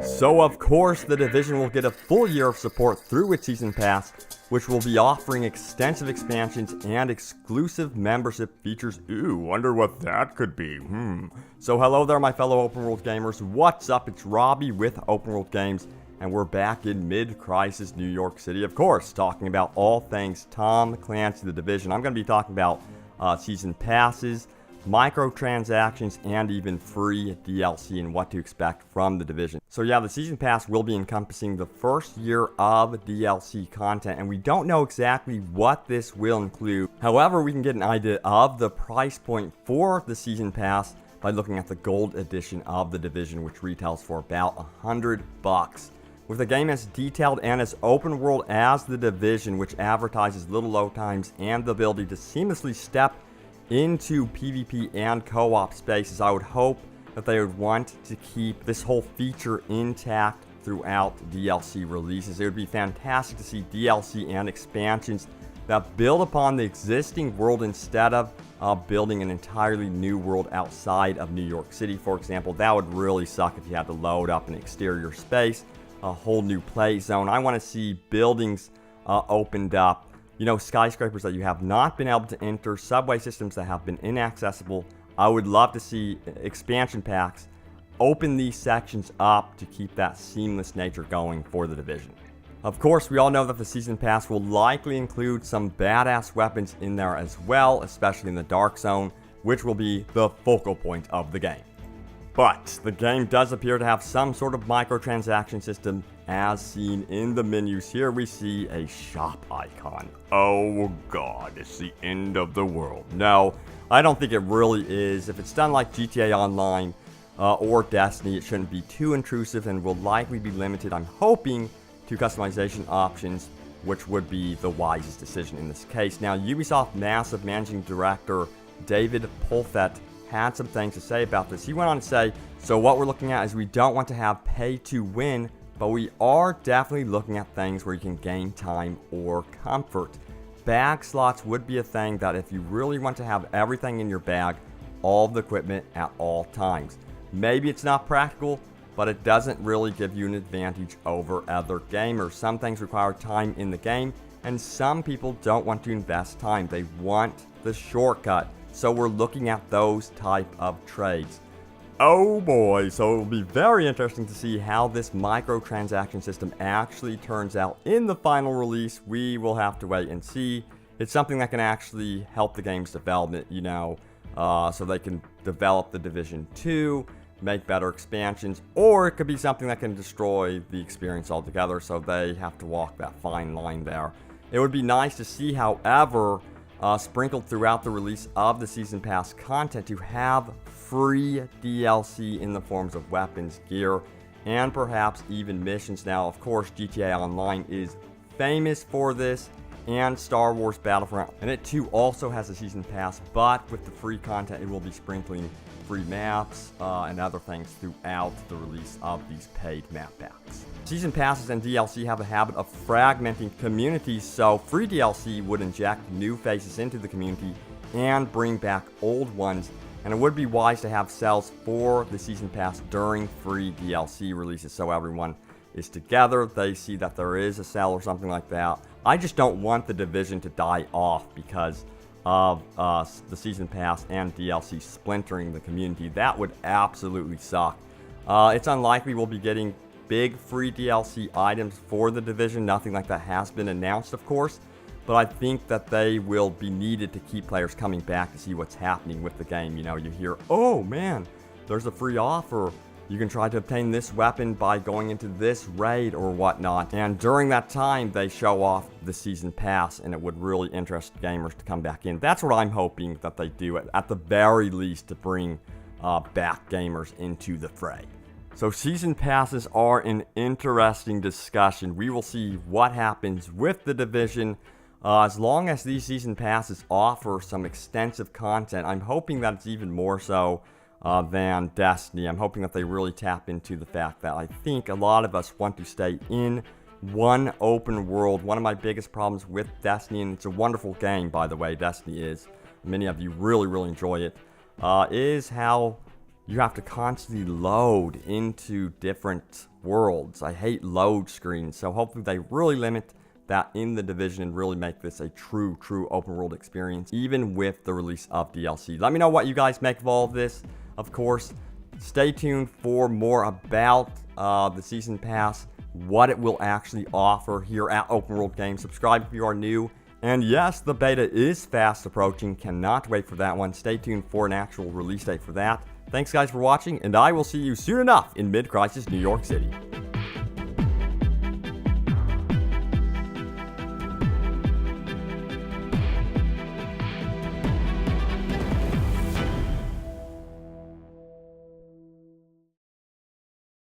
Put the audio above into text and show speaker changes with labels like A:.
A: So of course, the Division will get a full year of support through its Season Pass, which will be offering extensive expansions and exclusive membership features. Ooh, wonder what that could be. So hello there, my fellow open world gamers. What's up? It's Robbie with Open World Games, and we're back in mid-crisis New York City, of course, talking about all things Tom Clancy, the Division. I'm going to be talking about Season Passes, microtransactions, and even free DLC and what to expect from the Division. So yeah, the Season Pass will be encompassing the first year of DLC content, and we don't know exactly what this will include. However, we can get an idea of the price point for the Season Pass by looking at the gold edition of the Division, which retails for about $100. With a game as detailed and as open world as the Division, which advertises little load times and the ability to seamlessly step into PvP and co-op spaces, I would hope that they would want to keep this whole feature intact throughout DLC releases. It would be fantastic to see DLC and expansions that build upon the existing world instead of building an entirely new world outside of New York City, for example. That would really suck if you had to load up an exterior space, a whole new play zone. I want to see buildings opened up, you know, skyscrapers that you have not been able to enter, subway systems that have been inaccessible. I would love to see expansion packs open these sections up to keep that seamless nature going for the Division. Of course, we all know that the Season Pass will likely include some badass weapons in there as well, especially in the Dark Zone, which will be the focal point of the game. But the game does appear to have some sort of microtransaction system, as seen in the menus. Here we see a shop icon. Oh god, it's the end of the world. No, I don't think it really is. If it's done like GTA Online or Destiny, it shouldn't be too intrusive and will likely be limited, I'm hoping, to customization options, which would be the wisest decision in this case. Now, Ubisoft Massive Managing Director David Polfett had some things to say about this. He went on to say, so what we're looking at is we don't want to have pay to win, but we are definitely looking at things where you can gain time or comfort. Bag slots would be a thing that if you really want to have everything in your bag, all of the equipment at all times. Maybe it's not practical, but it doesn't really give you an advantage over other gamers. Some things require time in the game, and some people don't want to invest time. They want the shortcut. So we're looking at those type of trades. Oh boy, so it will be very interesting to see how this microtransaction system actually turns out in the final release. We will have to wait and see. It's something that can actually help the game's development, you know, so they can develop the Division 2, make better expansions, or it could be something that can destroy the experience altogether, so they have to walk that fine line there. It would be nice to see, however, sprinkled throughout the release of the Season Pass content, to have free DLC in the forms of weapons, gear, and perhaps even missions. Now, of course, GTA Online is famous for this, and Star Wars Battlefront, and it too also has a Season Pass, but with the free content, it will be sprinkling free maps and other things throughout the release of these paid map packs. Season Passes and DLC have a habit of fragmenting communities, so free DLC would inject new faces into the community and bring back old ones, and it would be wise to have sales for the Season Pass during free DLC releases so everyone is together, they see that there is a sale or something like that. I just don't want the Division to die off because of the Season Pass and DLC splintering the community. That would absolutely suck. It's unlikely we'll be getting big free DLC items for the Division. Nothing like that has been announced, of course, but I think that they will be needed to keep players coming back to see what's happening with the game. You know, you hear, oh man, there's a free offer. You can try to obtain this weapon by going into this raid or whatnot. And during that time, they show off the Season Pass, and it would really interest gamers to come back in. That's what I'm hoping that they do, at the very least, to bring back gamers into the fray. So Season Passes are an interesting discussion. We will see what happens with the Division. As long as these Season Passes offer some extensive content, I'm hoping that it's even more so than Destiny. I'm hoping that they really tap into the fact that I think a lot of us want to stay in one open world. One of my biggest problems with Destiny, and it's a wonderful game, by the way, Destiny is, many of you really enjoy it, is how you have to constantly load into different worlds. I hate load screens, so hopefully they really limit that in the Division and really make this a true open world experience, even with the release of DLC. Let me know what you guys make of all of this. Of course, stay tuned for more about the Season Pass, what it will actually offer here at Open World Games. Subscribe if you are new. And yes, the beta is fast approaching. Cannot wait for that one. Stay tuned for an actual release date for that. Thanks guys for watching, and I will see you soon enough in Mid-Crisis New York City.